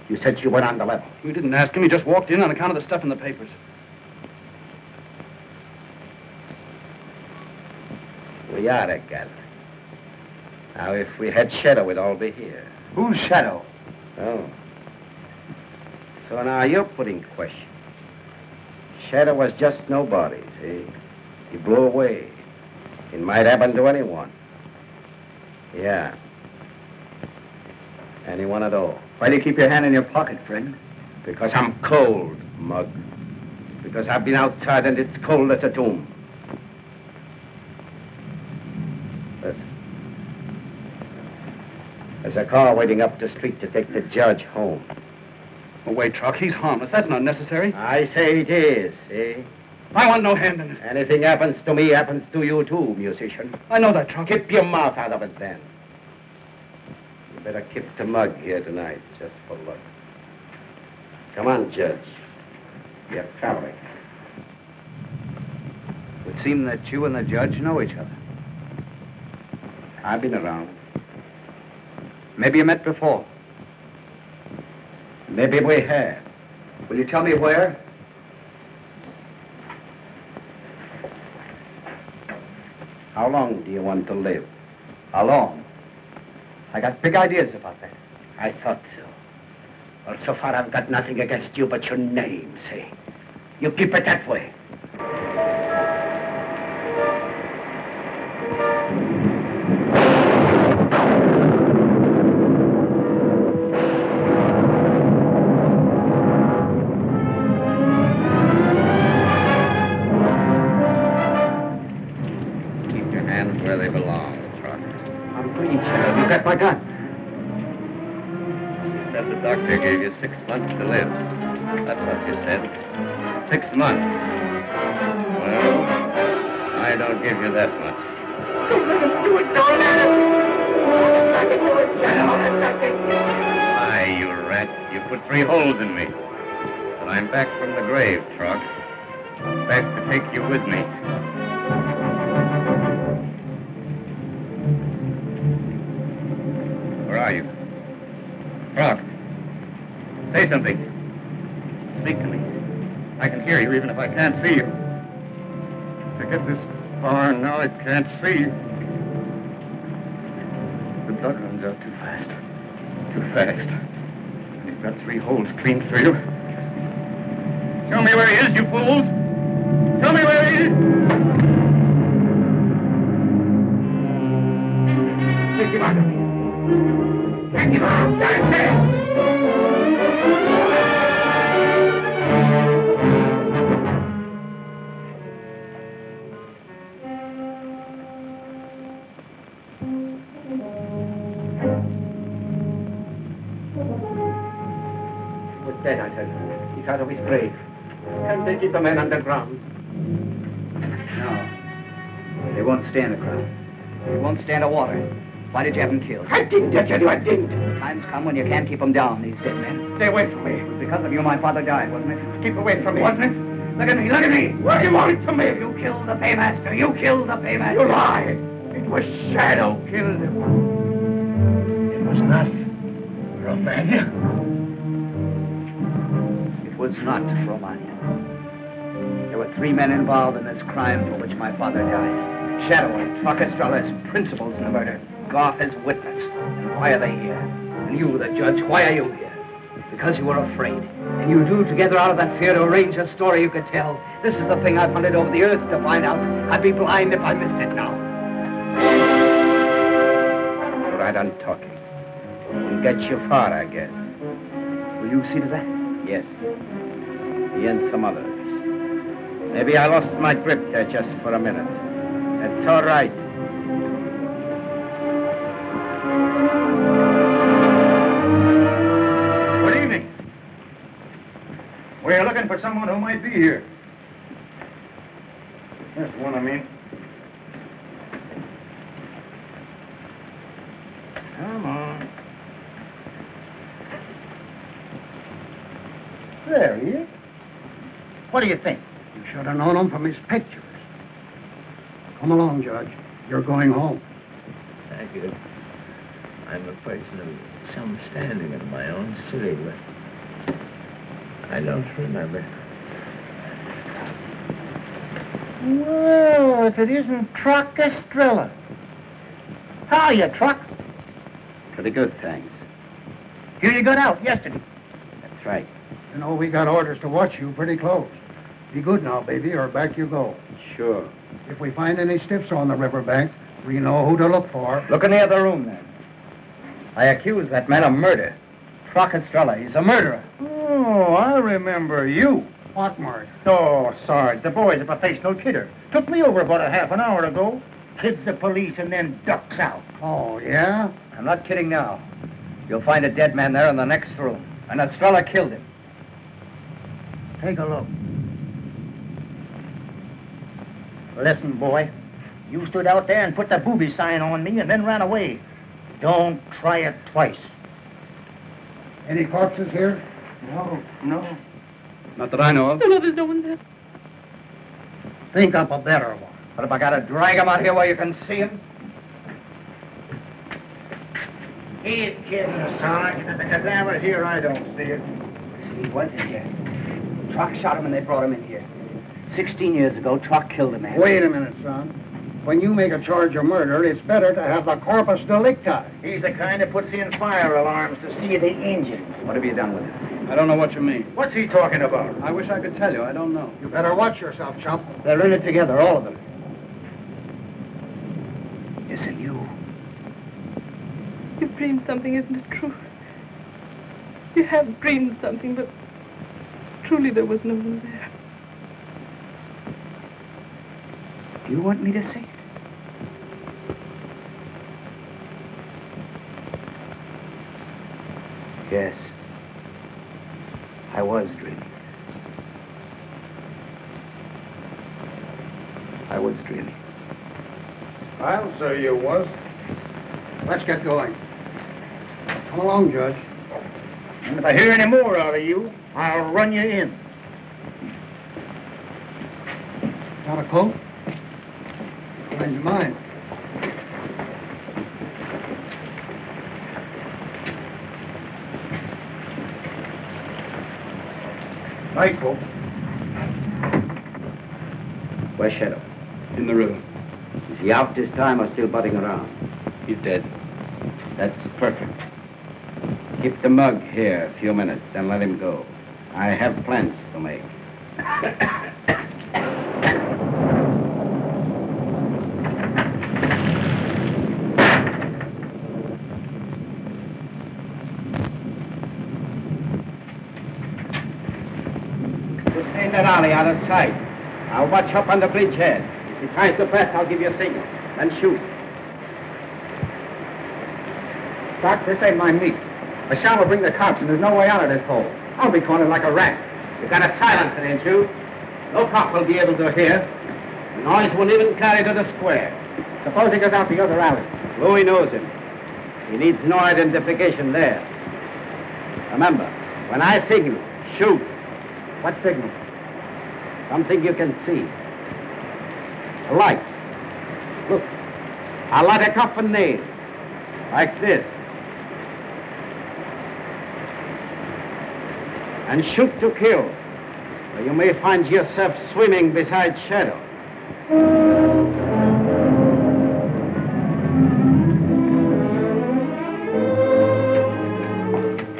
You said you went on the level. We didn't ask him. He just walked in on account of the stuff in the papers. We are together. Now, if we had Shadow, we'd all be here. Who's Shadow? Oh. So now you're putting question. Shadow was just nobody, see? He blew away. It might happen to anyone. Yeah. Anyone at all. Why do you keep your hand in your pocket, friend? Because I'm cold, mug. Because I've been outside and it's cold as a tomb. Listen. There's a car waiting up the street to take the judge home. Oh, wait, Trock. He's harmless. That's not necessary. I say it is, see? I want no hand in it. Anything happens to me happens to you too, musician. I know that, Trock. Keep your mouth out of it then. You better keep the mug here tonight, just for luck. Come on, Judge. You're traveling. It would seem that you and the judge know each other. I've been around. Maybe you met before. Maybe we have. Will you tell me where? How long do you want to live? How long? I got big ideas about that. I thought so. Well, so far I've got nothing against you but your name, see? You keep it that way. My gun. You said the doctor gave you 6 months to live. That's what you said. 6 months. Well, I don't give you that much. Don't let him do it! Don't let him! Let him do it! Shut up! Why, you rat. You put 3 holes in me. But I'm back from the grave, Trock. Back to take you with me. Where are you? Trock, say something. Speak to me. I can hear you even if I can't see you. To get this far now, I can't see. The blood runs out too fast. Too fast. And you've got 3 holes clean through you. Show me where he is, you fools! Show me where he is! Take him out of here! Take him out! That's it! He was dead, I tell you. He's out of his grave. Can't they keep the man underground? No. They won't stand the ground. They won't stand the water. Why did you have them killed? I didn't, I tell you, I didn't. Times come when you can't keep them down, these dead men. Stay away from me. It was because of you my father died, wasn't it? Keep away from me. Wasn't it? Look at me, look at me. What do you want from me? You killed the paymaster. You killed the paymaster. You lie. It was Shadow killed him. It was not Romagna. It was not Romagna. There were 3 men involved in this crime for which my father died. Shadow and Trock Estrella as principals in the murder. Goff as witness. And why are they here? And you, the judge, why are you here? Because you were afraid. And you drew together out of that fear to arrange a story you could tell. This is the thing I've hunted over the earth to find out. I'd be blind if I missed it now. Right on talking. We'll get you far, I guess. Will you see to that? Yes. Me and some others. Maybe I lost my grip there just for a minute. That's all right. Good evening. We're looking for someone who might be here. That's the one I mean. Come on. There he is. What do you think? You should have known him from his pictures. Come along, Judge. You're going home. Thank you. I'm a person of some standing in my own city, but I don't remember. Well, if it isn't Trock Estrella. How are you, Trock? Pretty good, thanks. Here you got out yesterday. That's right. You know, we got orders to watch you pretty close. Be good now, baby, or back you go. Sure. If we find any stiffs on the riverbank, we know who to look for. Look in the other room, then. I accuse that man of murder. Trock Estrella, he's a murderer. Oh, I remember you. What murder? Oh, Sarge, the boy's a professional kidder. Took me over about a half an hour ago. Kids the police and then ducks out. Oh, yeah? I'm not kidding now. You'll find a dead man there in the next room. And Estrella killed him. Take a look. Listen, boy. You stood out there and put the booby sign on me and then ran away. Don't try it twice. Any corpses here? No. Not that I know of. No, there's no one there. Think up a better one. But if I gotta drag him out here where you can see him? He's kidding, Sarge. If the cadaver's here, I don't see it. He was in here. Trock shot him and they brought him in here. 16 years ago, Trock killed a man. Wait a minute, son. When you make a charge of murder, it's better to have the corpus delicti. He's the kind that puts in fire alarms to see the engine. What have you done with him? I don't know what you mean. What's he talking about? I wish I could tell you. I don't know. You better watch yourself, chump. They're in it together, all of them. Is it you? You've dreamed something, isn't it true? You have dreamed something, but truly there was no one there. Do you want me to say it? Yes. I was dreaming. I was dreaming. I'll say you was. Let's get going. Come along, Judge. And if I hear any more out of you, I'll run you in. Got a coat? Find your mind. Night, folks. Where's Shadow? In the river. Is he out this time or still butting around? He's dead. That's perfect. Keep the mug here a few minutes, then let him go. I have plans to make. Just stay in that alley out of sight. I'll watch up on the bridgehead. If he tries to press, I'll give you a signal. Then shoot. Doc, this ain't my meat. A shot will bring the cops, and there's no way out of this hole. I'll be cornered like a rat. You got a silencer, ain't you? No cop will be able to hear. The noise won't even carry to the square. Suppose he goes out the other alley. Louis knows him. He needs no identification there. Remember, when I signal, shoot. What signal? Something you can see. A light. Look. I'll light it up and nail. Like this. And shoot to kill, or you may find yourself swimming beside Shadow.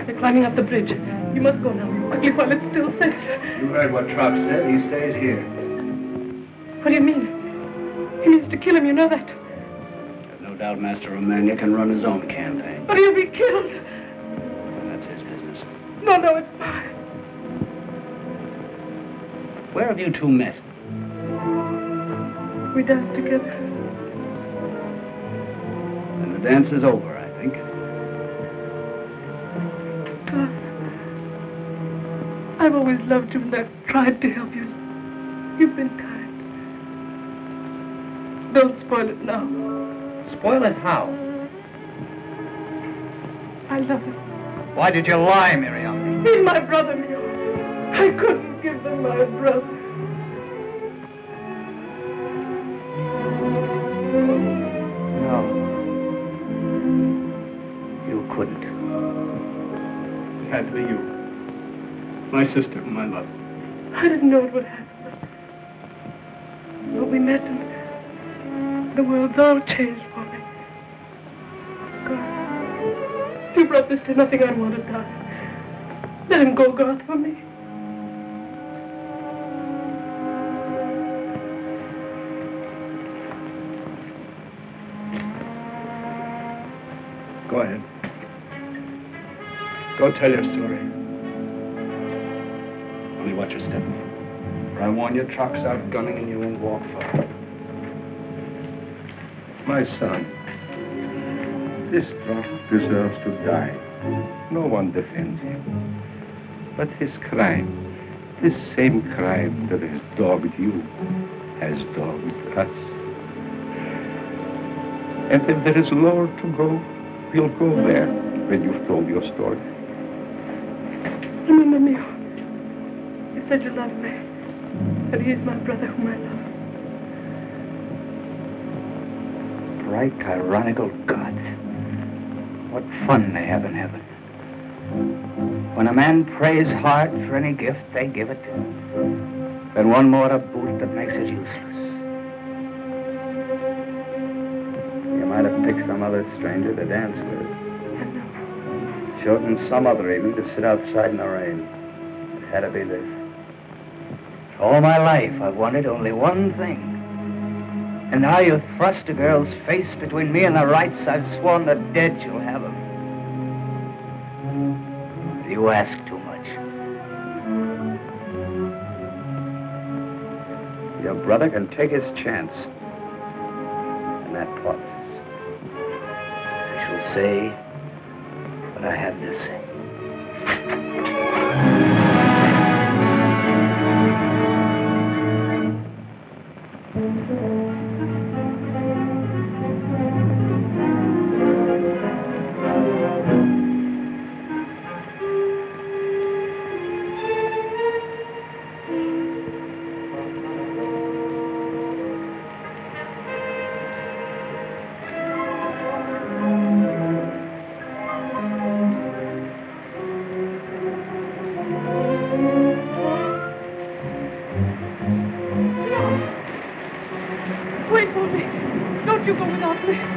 They're climbing up the bridge. You must go now, quickly, while it's still safe. You heard what Trock said. He stays here. What do you mean? He means to kill him, you know that. I've no doubt Master Romagna can run his own campaign. But he'll be killed. That's his business. No, it's mine. Where have you two met? We danced together. And the dance is over, I think. God, I've always loved you and I've tried to help you. You've been kind. Don't spoil it now. Spoil it how? I love him. Why did you lie, Miriam? He's my brother, Mio. I couldn't give them my brother. No. You couldn't. It had to be you. My sister whom I love. I didn't know it would happen. But we met and the world's all changed for me. God, you brought this to nothing. I want to die. Let him go, God, for me. Go ahead. Go tell your story. Only watch your step. For I warn you, Trock's out gunning and you won't walk far. My son, this Trock deserves to die. No one defends him. But his crime, this same crime that has dogged you, has dogged us. And if there is lower to go, we'll go there when you've told your story. Remember me. You said you loved me. And he is my brother whom I love. Bright, tyrannical gods. What fun they have in heaven. When a man prays hard for any gift, they give it to him. Then one more to boot that makes it useless. You might have picked some other stranger to dance with. Chosen some other evening to sit outside in the rain. It had to be this. All my life, I've wanted only one thing. And now you thrust a girl's face between me and the rights I've sworn the dead shall have him. You ask too much. Your brother can take his chance. And that pauses. I shall say what I have to say.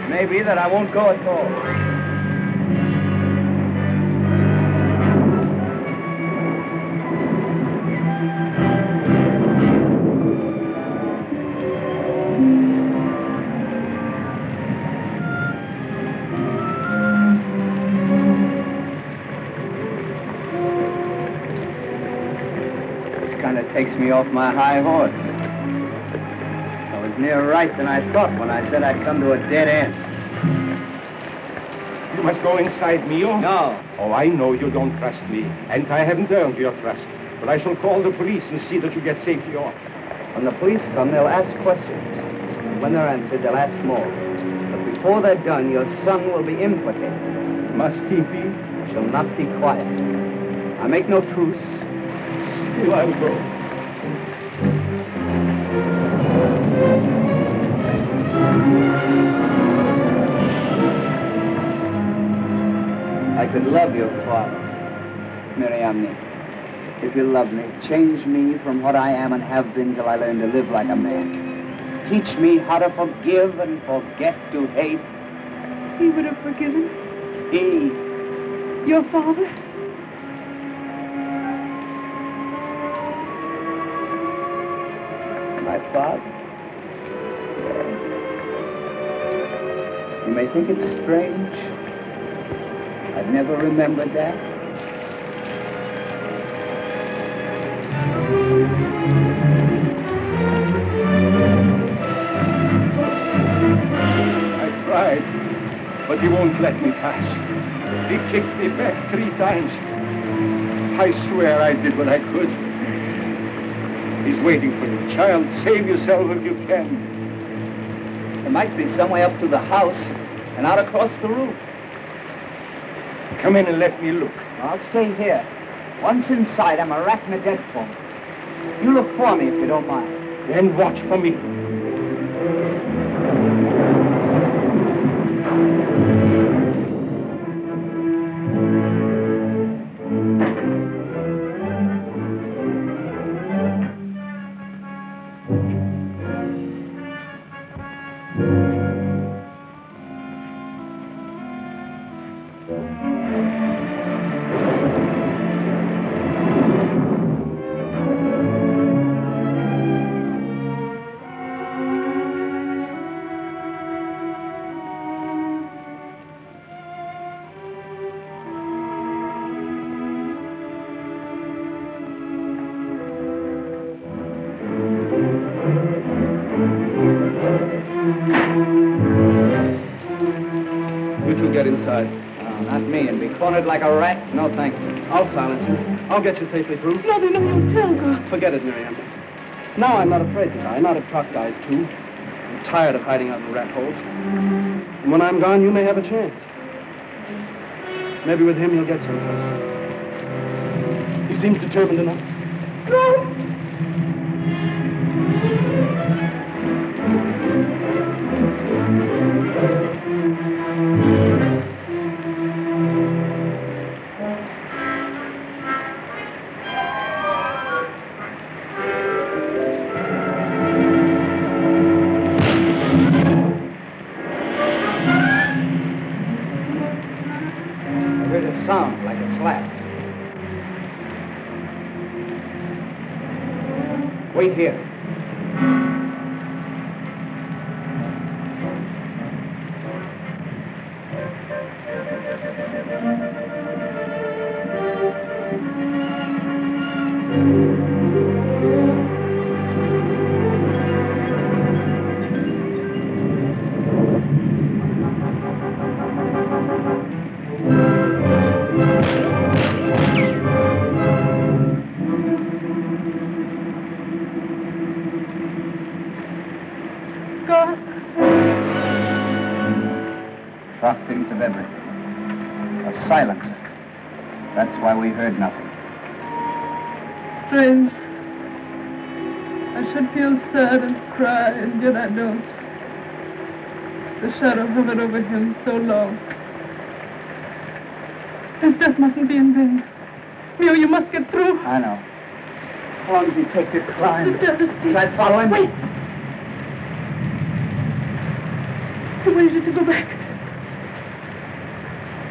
Maybe that I won't go at all. This kind of takes me off my high horse. I was nearer right than I thought when I said I'd come to a dead end. You must go inside, Mio. No. Oh, I know you don't trust me, and I haven't earned your trust. But I shall call the police and see that you get safely off. When the police come, they'll ask questions. And when they're answered, they'll ask more. But before they're done, your son will be implicated. Must he be? I shall not be quiet. I make no truce. Still I'll go. I could love your father, Miriam. If you love me, change me from what I am and have been till I learn to live like a man. Teach me how to forgive and forget to hate. He would have forgiven? He. Your father? my father. You may think it's strange. I've never remembered that. I tried, but he won't let me pass. He kicked me back 3 times. I swear I did what I could. He's waiting for you. Child, save yourself if you can. There might be some way up to the house and out across the roof. Come in and let me look. I'll stay here. Once inside, I'm a rat in a dead phone. You look for me if you don't mind. Then watch for me. Not me, and be cornered like a rat? No, thank you. I'll silence you. I'll get you safely through. No, don't tell, God. Forget it, Miriam. Now I'm not afraid to die. Not if Trock dies, too. I'm tired of hiding out in rat holes. And when I'm gone, you may have a chance. Maybe with him, you'll get someplace. He seems determined enough. No! Sound like a slap. Wait here. Trock thinks of everything. A silencer. That's why we heard nothing. Strange. I should feel sad and cry, and yet I don't. The shadow hovered over him so long. His death mustn't be in vain. Mio, you must get through. I know. How long does he take to climb? The death is deep. Should I follow him? Wait. He wanted to go back.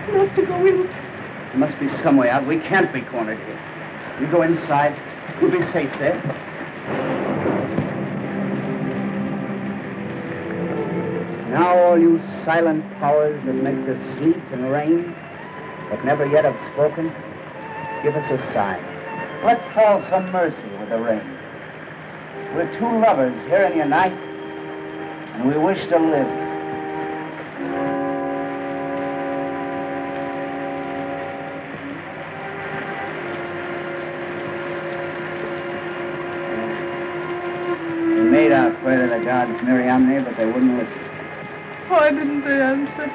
Not to go in. There must be some way out. We can't be cornered here. You go inside. You'll be safe there. Now, all you silent powers that make the sleet and rain, but never yet have spoken, give us a sign. Let fall some mercy with the rain. We're 2 lovers here in your night, and we wish to live. Made out where to the gods, Miriamne, but they wouldn't listen. Why didn't they answer?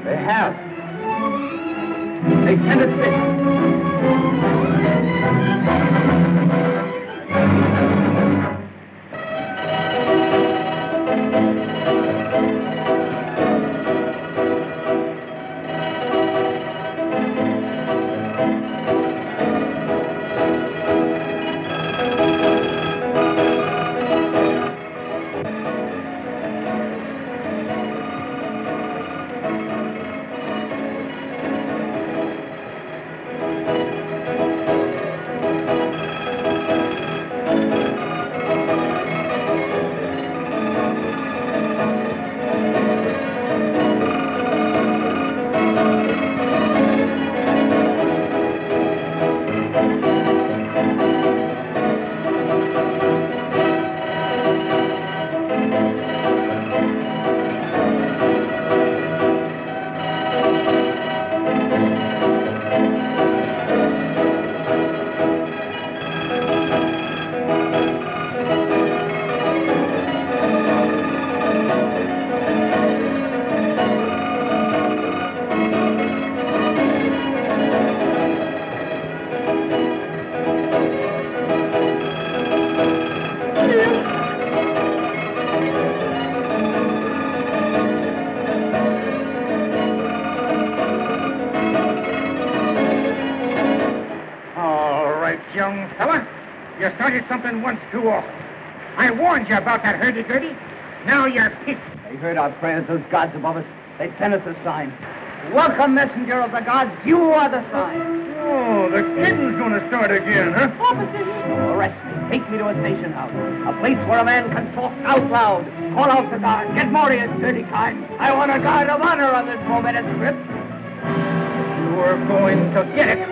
They have. They sent a signal. You started something once too often. I warned you about that hurdy-gurdy. Now you're pissed. They heard our prayers, those gods above us. They sent us a sign. Welcome, messenger of the gods. You are the sign. Oh, the kidding's gonna start again, huh? Arrest me. Take me to a station house. A place where a man can talk out loud. Call out the guard. Get more of his dirty kind. I want a guard of honor on this momentous trip. You're going to get it.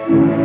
Thank you.